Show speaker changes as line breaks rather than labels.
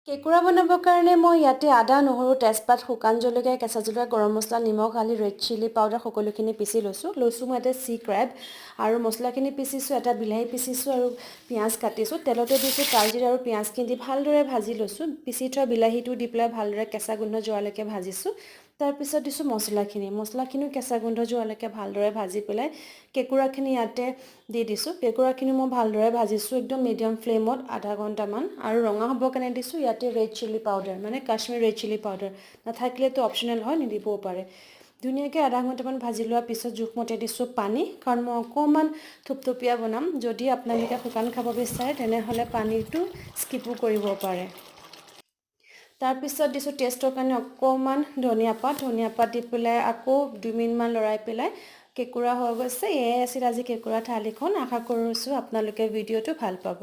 কেকুৰা বনাবৰ কাৰণে মই ইয়াতে আদা নহৰু তেজপাত শুকান জলকীয়া কেঁচা জলকীয়া গৰম মছলা নিমখ হালধি ৰেড চিলি পাউডাৰ সকলোখিনি পিচি লৈছোঁ মই ইয়াতে চি ক্ৰেব আৰু মছলাখিনি পিচিছোঁ এটা বিলাহী পিচিছোঁ আৰু পিঁয়াজ কাটিছোঁ তেলতে দিছোঁ কালজিৰা আৰু পিঁয়াজখিনি দি ভালদৰে ভাজি লৈছোঁ পিচি থোৱা বিলাহীটো দি পেলাই ভালদৰে কেঁচা গোন্ধ যোৱালৈকে ভাজিছোঁ তাৰপিছত দিছোঁ মছলাখিনিও কেঁচা গোন্ধ যোৱালৈকে ভালদৰে ভাজি পেলাই কেকুৰাখিনি ইয়াতে দি দিছোঁ কেকুৰাখিনি মই ভালদৰে ভাজিছোঁ একদম মিডিয়াম ফ্লেমত আধা ঘণ্টামান আৰু ৰঙা হ'বৰ কাৰণে দিছোঁ ইয়াতে ৰেড চিলি পাউডাৰ মানে কাশ্মীৰ ৰেড চিলি পাউডাৰ নাথাকিলেতো অপশ্যনেল হয় নিদিবও পাৰে ধুনীয়াকৈ আধা ঘণ্টামান ভাজি লোৱাৰ পিছত জোখমতে দিছোঁ পানী কাৰণ মই অকণমান থুপথুপীয়া বনাম যদি আপোনালোকে শুকান খাব বিচাৰে তেনেহ'লে পানীটো স্কিপো কৰিব পাৰে তাৰপিছত দিছোঁ টেষ্টৰ কাৰণে অকণমান ধনিয়া পাত দি পেলাই আকৌ 2 মিনিটমান লৰাই পেলাই কেকুৰা হৈ গৈছে এয়াই আছিল আজি কেকুৰা থালিখন আশা কৰিছোঁ আপোনালোকে ভিডিঅ'টো ভাল পাব